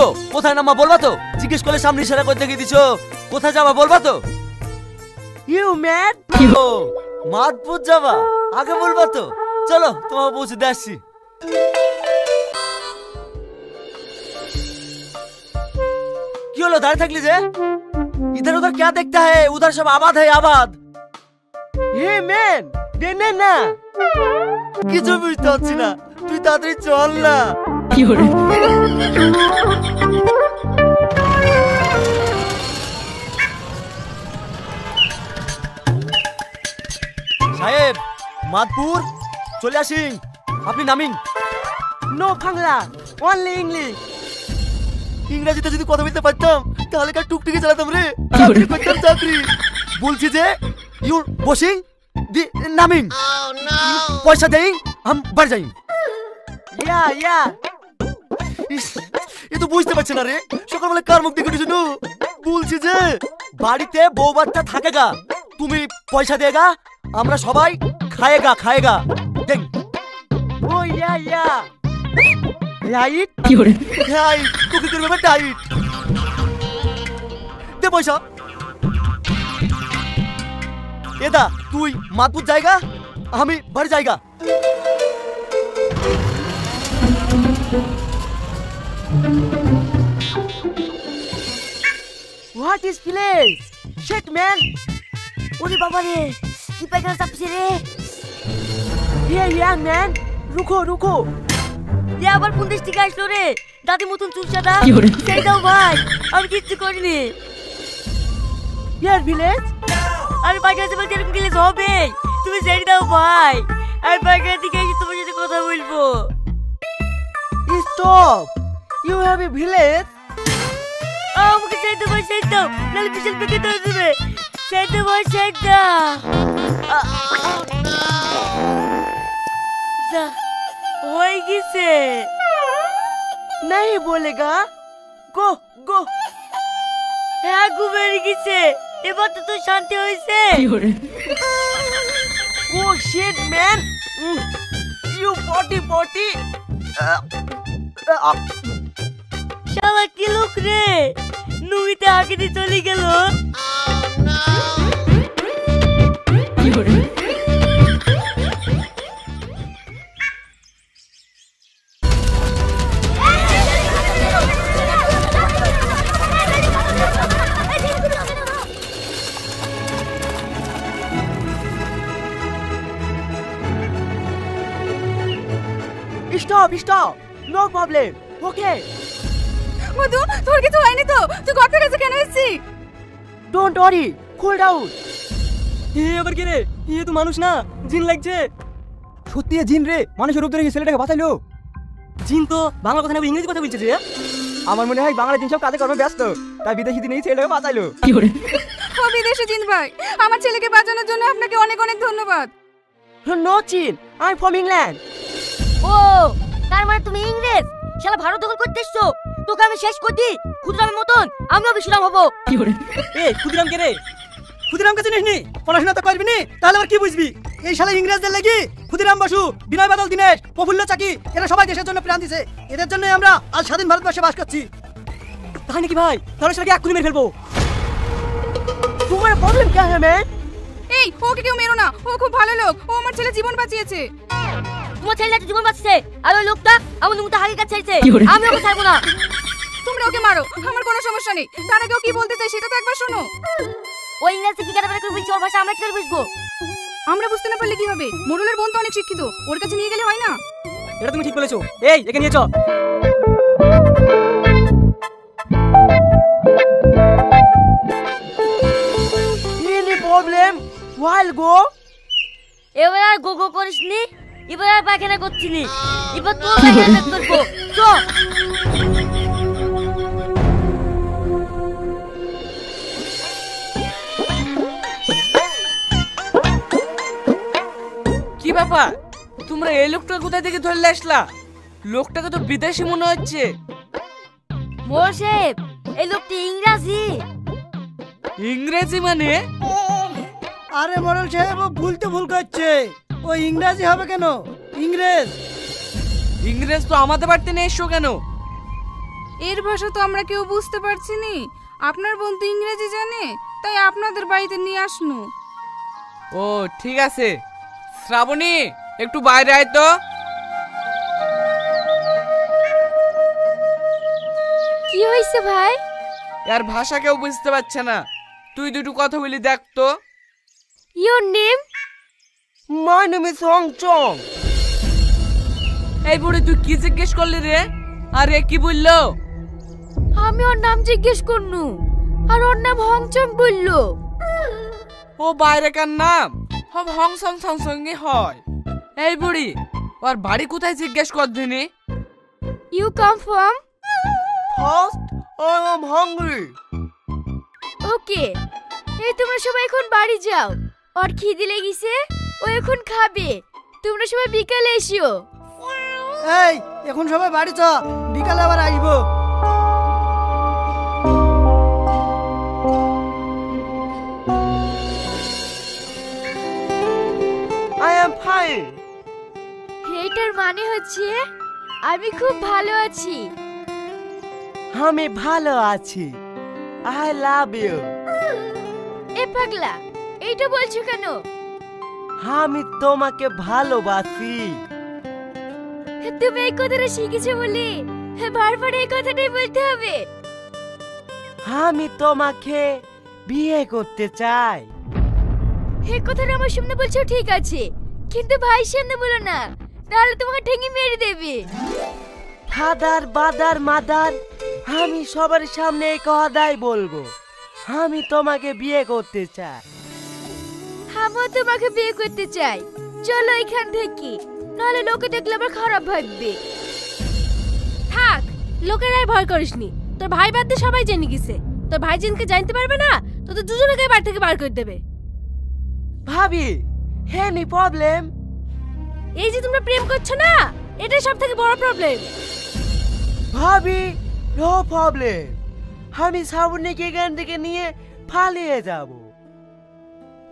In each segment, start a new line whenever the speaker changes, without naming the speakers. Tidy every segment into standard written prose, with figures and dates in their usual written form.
গো কোথায় নামা বলবা তো? জিজ্ঞেস করলে সামনে ইশারা করে দেখিয়ে দিছো। কোথায় যাবা বলবা তো?
ইউ ম্যান
ও মাদপুর যাবা, আগে বলবা তো। চলো তোমাকে পৌঁছে দিয়ে আসছি। কি হলো দাঁড়িয়ে থাকলি যে? इधर उधर क्या देखता है? उधर सब आबाद है आबाद।
হে ম্যান দেনে না
কিছু বুঝতে পারছি না, তুই তাড়াতাড়ি চল না। সাহেব মাদপুর চলে আসিন, আপনি নামিন।
No Bangla only English.
ইংরেজিতে যদি কথা বলতে পারতাম তাহলে কার টুকটুকি চালাতাম রে, করতাম চাকরি। বলছি যে ইউ বসিং দি নামিন, পয়সা দেই हम बढ़ যাই।
ইয়া ইয়া
এ তো বুঝতে পারছে না রে, সকালবেলা কার মুখ দেখে শুনু। বলছি যে বাড়িতে বউ বাচ্চা থাকেগা, তুমি পয়সা দেগা, আমরা সবাই খায়েগা খায়েগা। দেখ
ও ইয়া ইয়া রাইট
হাই তোকে করবে টাইট দে পয়সা। এদা তুই মাদপুর জায়গা, আমি বাড়ি জায়গা।
What is place shit man. ওরে বাবা রে কি পায়খানা চাপছে রে। ইয়া ম্যান রুকো রুকো।
এ আবার কোন দেশ থেকে আসলো রে? দাদি মতন চুলচাটা সেই দাও ভাই, আমি কিচ্ছু করিনি।
ইয়ার ভিলেজ।
আরে পায়খানা চাপা এরকম গেলে হবে, তুমি সেই দাও ভাই, আমি পায়খানা থেকে এসে তোমার সাথে কথা বলবো।
Stop, you have a village.
আমাকে সেই দাও ভাই, সেই দাও, নাহলে বিশাল পেকে ধরে দেবে। সেই দাও ভাই, সেই দাও। হয়ে গেছে।
नहीं बोलेगा गो गो।
হ্যাঁ গো বেরিয়ে গেছে, এবার তো তোর শান্তি হয়েছে।
Oh shit man you potty potty.
শালা কি লোক রে, নুইতে আগে দিয়ে চলে গেল।
Stop stop no problem okay.
Madhu তোর কিছু হয়নি তো? তুই গর্তের কাছে কেন এসেছিস?
Don't worry cool down.
এ আবার কে রে? এ তো মানুষ না, জিন লাগছে। সত্যি জিন রে, মানুষের রূপ ধরে ছেলেটাকে বাঁচাইলো। জিন তো বাংলা কথা না ইংরেজি কথা বলছে রে। আমার মনে হয় বাংলা জিন সব কাজে কর্মে ব্যস্ত, তাই বিদেশি দিনেই ছেলেটাকে বাঁচাইলো।
ও বিদেশি জিন ভাই, আমার ছেলেকে বাঁচানোর জন্য আপনাকে অনেক অনেক ধন্যবাদ।
নো চিন আই ফ্রম ইংল্যান্ড।
ও তার মানে তুমি ইংরেজ? শালা ভারত দখল করতে এসছো, তোকে আমি শেষ করে দিই। ক্ষুদিরামের মতন আমিও বিশুরাম হবো।
এ ক্ষুদিরাম কে রে? ক্ষুদিরামকে চিনিস নি? পড়াশোনা তো করবি নি, তাহলে আবার কি বুঝবি? এই শালা ইংরেজদের লাগি ক্ষুদিরাম বসু, বিনয় বাদল দীনেশ, প্রফুল্ল চাকি এরা সবাই দেশের জন্য প্রাণ দিছে। এদের জন্যই আমরা আজ স্বাধীন ভারতবর্ষে বাস করছি। তাই নাকি ভাই? তাহলে শালাকে এক্ষুনি মেরে ফেলবো।
তোমার প্রবলেম क्या है ম্যান?
এই ওকে কেউ মেরো না, ও খুব ভালো লোক, ও আমার ছেলে জীবন বাঁচিয়েছে।
তোমার ছেলেটা তো জীবন বাঁচছে, আর ওই লোকটা আমার নুনটা হাগি কাছে চাইছে, আমি ওকে ছাড়বো না।
তোমরা ওকে মারো, আমার কোনো সমস্যা নেই। তার আগে ও কি বলতে চাই সেটা তো একবার শোনো।
ওই ইংরেজি কি কাটা করে বুঝছি, ওর ভাষা আমরা কি করে বুঝবো?
আমরা বুঝতে না পারলে কি হবে? মোড়লের বোন তো অনেক শিক্ষিত, ওর কাছে নিয়ে গেলে হয় না?
এটা তুমি ঠিক বলেছো। এই একে নিয়ে চ।
এনি প্রবলেম ওয়াইল গো।
এবার আর গো গো করিস নি, এবার আর পায়খানা করছি নি, এবার তো পায়খানা করবো। চ
কি ব্যাপার, তোমরা এই লোকটা কোথায় থেকে ধরলে আসলা? লোকটাকে তো বিদেশি মনে হচ্ছে।
মোরশেব এই লোকটি ইংরাজি।
ইংরেজি মানে?
আরে মরল সাহেব ও ভুল তো ভুল করছে, ও ইংরেজি হবে কেন? ইংরেজ।
ইংরেজ তো আমাদের বাড়িতে নিয়ে এসো কেন?
এর ভাষা তো আমরা কেউ বুঝতে পারছি নি। আপনার বোন তো ইংরেজি জানে, তাই আপনাদের বাড়িতে নিয়ে আসনু।
ও ঠিক আছে। শ্রাবণী একটু বাইরে আয় তো।
কি হয়েছে ভাই?
আর ভাষা কেউ বুঝতে পারছে না, তুই দুটো কথা বলি দেখ তো।
Your name?
My name is Hong চং।
এই বুড়ি তুই কি জিজ্ঞেস করলি রে? আরে কি বললো?
আমি ওর নাম জিজ্ঞেস করনু, আর ওর নাম হংচং বললো।
ও বাইরেকার নাম সব হং সং সং সঙ্গে হয়। এই বুড়ি ওর বাড়ি কোথায় জিজ্ঞেস কর দিনি।
You come from?
First I am hungry.
Okay, এই তোমরা সবাই এখন বাড়ি যাও। ওর খিদে লেগেছে, ও এখন খাবে। তোমরা সবাই বিকালে এসো।
এই এখন সবাই বাড়ি চ, বিকালে আবার আসবো।
I am fine.
এটার মানে হচ্ছে আমি খুব ভালো আছি।
আমি ভালো আছি। I love you.
এ পাগলা, এইটা বলছো কেন?
আমি তোমাকে ভালোবাসি।
তুমি এই কথাটা শিখেছো বলে বারবার এই কথাটাই বলতে হবে?
আমি তোমাকে বিয়ে করতে চাই।
এই কথাটা আমার সামনে বলছো ঠিক আছে, কিন্তু ভাইয়ের সামনে বলো না, তাহলে তোমাকে ঠেঙে মেরে দেবে।
ফাদার বাদার মাদার আমি সবার সামনে এই কথাই বলবো। আমি তোমাকে বিয়ে করতে চাই।
আমিও তোমাকে বিয়ে করতে চাই। চলো এখান থেকে, নাহলে লোকে দেখলে আবার খারাপ ভাববে।
থাক, লোকেরাই ভয় করিসনি। তোর ভাই বাদ দিয়ে সবাই জেনে গেছে। তোর ভাই জিনকে জানতে পারবে না, তোদের দুজনকে বাড়ি থেকে বার করে দেবে।
ভাবি, এনি প্রবলেম?
এই যে তোমরা প্রেম করছো না, এটাই সব থেকে বড় প্রবলেম।
ভাবি, নো প্রবলেম। আমি শ্রাবণীকে এখান থেকে নিয়ে পালিয়ে যাব।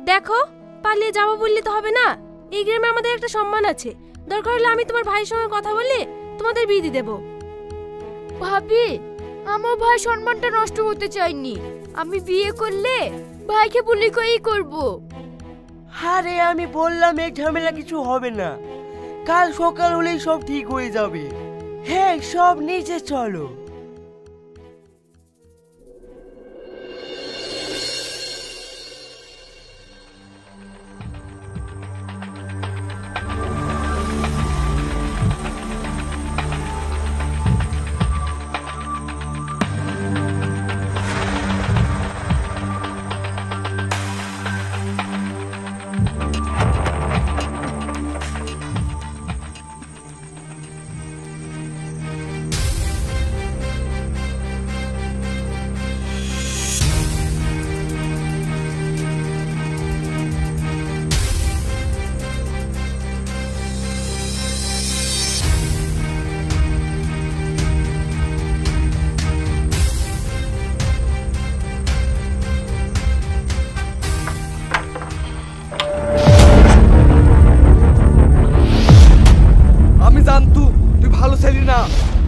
দেখো, পালিয়ে যাবো বললে তো হবে না। এই গ্রামে আমাদের একটা সম্মান আছে। দরকার হলে আমি তোমার ভাইয়ের সঙ্গে কথা বলে তোমাদের বিয়ে দিয়ে দেবো।
ভাবি, আমার ভাই সম্মানটা নষ্ট হতে চাইনি। আমি বিয়ে করলে ভাইকে বুলি করেই করব।
আরে আমি বললাম এই ঝামেলা কিছু হবে না। কাল সকাল হলেই সব ঠিক হয়ে যাবে। হ্যাঁ, সব নিচে চলো।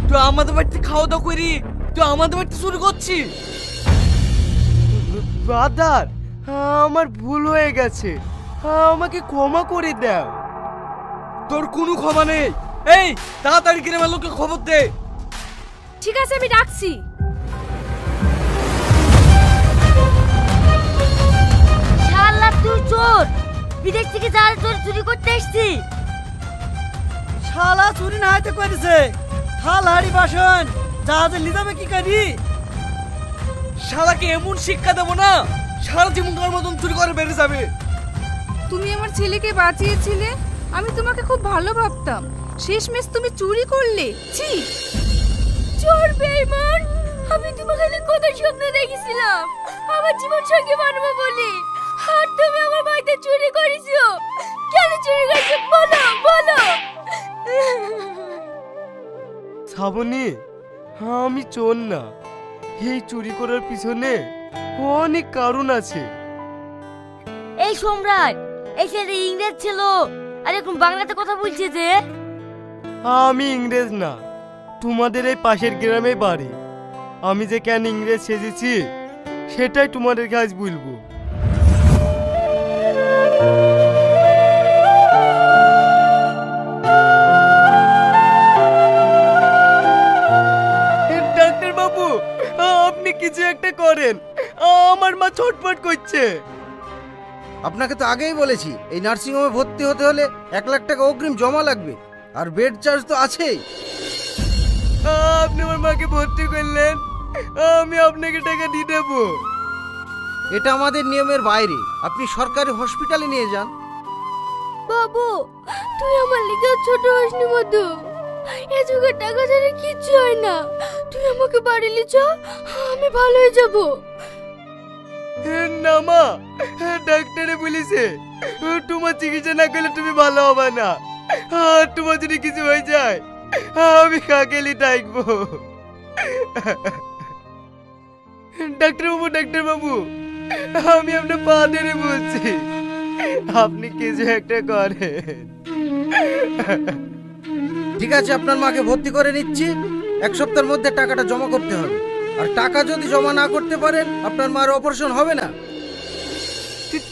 তুই আমাদের বাড়িতে খাওয়া দাওয়া করি, তুই আমাদের বাড়িতে চুরি করছিস।
ব্রাদার, আমার ভুল হয়ে গেছে, আমাকে ক্ষমা করে দাও।
তোর কোনো ক্ষমা নেই। এই তাড়াতাড়ি গ্রামের লোককে খবর দে।
ঠিক আছে, আমি ডাকছি।
শালা তুই চোর, বিদেশ থেকে জাল চুরি করতে এসেছি।
শালা চুরি না হইতে করেছে, থাল হাড়ি বাসন জাহাজে লিজাবে কি করি?
শালাকে এমন শিক্ষা দেবো না, সারা জীবনকার মতন চুরি করে বেড়ে যাবে।
তুমি আমার ছেলেকে বাঁচিয়েছিলে, আমি তোমাকে খুব ভালো ভাবতাম। শেষমেশ তুমি চুরি করলে। ছি,
চোর বেঈমান! আমি তোমাকে কত স্বপ্ন দেখেছিলাম আমার জীবন সঙ্গে বানাবো বলে, আর তুমি আমার বাড়িতে চুরি করেছো। কেন চুরি করেছো বলো, বলো।
শ্রাবণী, আমি চোর না। এই চুরি করার পিছনে অনেক কারণ আছে।
এই সম্রাট, এই ছেলে ইংরেজ ছিল আর এখন বাংলাতে কথা বলছে যে।
আমি ইংরেজ না, তোমাদের এই পাশের গ্রামে বাড়ি।
আমি যে কেন ইংরেজ সেজেছি সেটাই তোমাদের কাজ বলবো। ডাক্তার বাবু, আপনি কিছু একটা করেন, আমার মা ছটফট করছে।
আপনাকে তো আগেই বলেছি এই নার্সিংহোমে ভর্তি হতে হলে 1 লাখ টাকা অগ্রিম জমা লাগবে, আর বেড চার্জ তো আছেই।
আপনি আমার মাকে ভর্তি করলেন, আমি আপনাকে টাকা দিয়ে দেবো।
এটা আমাদের নিয়মের বাইরে, আপনি সরকারি হসপিটালে নিয়ে যান।
বাবু, তুই আমার লিগে ছোট হসনি মধু, এ যুগে টাকা ছাড়া কিচ্ছু হয় না। তুই আমাকে বাড়ি নিয়ে চ, আমি ভালো হয়ে যাব।
না মা, ডাক্তারে বলেছে তোমার চিকিৎসা না করলে তুমি ভালো হবে না, আর তোমার যদি কিছু হয়ে যায় আমি কাকেলি ডাকবো। ডাক্তার বাবু, আমি আপনার পা ধরে বলছি, আপনি কিছু একটা করেন।
ঠিক আছে, আপনার মাকে ভর্তি করে নিচ্ছি। 1 সপ্তাহের মধ্যে টাকাটা জমা করতে হবে, আর টাকা যদি জমা না করতে পারেন আপনার মার অপারেশন হবে না।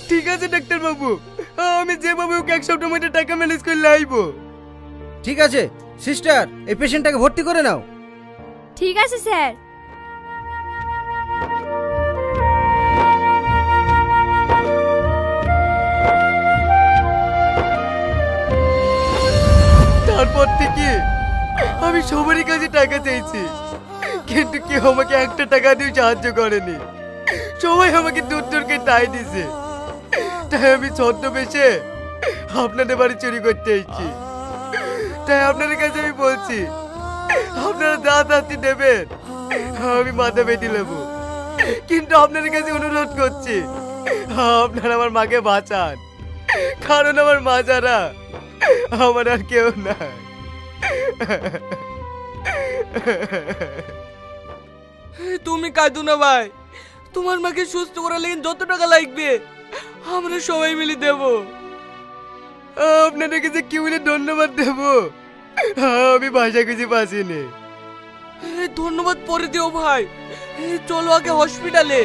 ঠিক আছে ডাক্তার বাবু, আমি যেভাবে ওকে 1 সপ্তাহের মধ্যে টাকা ম্যানেজ করলে আইবো।
ঠিক আছে সিস্টার, এই পেশেন্টটাকে ভর্তি করে নাও।
ঠিক আছে স্যার।
তারপর থেকে আমি সবারই কাছে টাকা চাইছি, কিন্তু কেউ আমাকে 1টা টাকা দিয়ে সাহায্য করেনি। সবাই আমাকে দূর দূরকে টাই দিছে, তাই আমি ছদ্মবেশে আপনাদের বাড়ি চুরি করতে এসেছি। তাই আপনাদের কাছে আমি বলছি, আপনারা যা শাস্তি দেবেন আমি মাথা বেঁধে নেব, কিন্তু আপনাদের কাছে অনুরোধ করছি আপনারা আমার মাকে বাঁচান, কারণ আমার মা যারা আমার আর কেউ নাই।
তুমি কাঁদো না ভাই, তোমার মাকে সুস্থ করার লেগে যত টাকা লাগবে আমরা সবাই মিলে দেব।
আপনাদের কাছে কি বলে ধন্যবাদ দেব, আমি ভাষা কিছু পাচ্ছিনি।
ধন্যবাদ পরে দিও ভাই, চলো আগে হসপিটালে।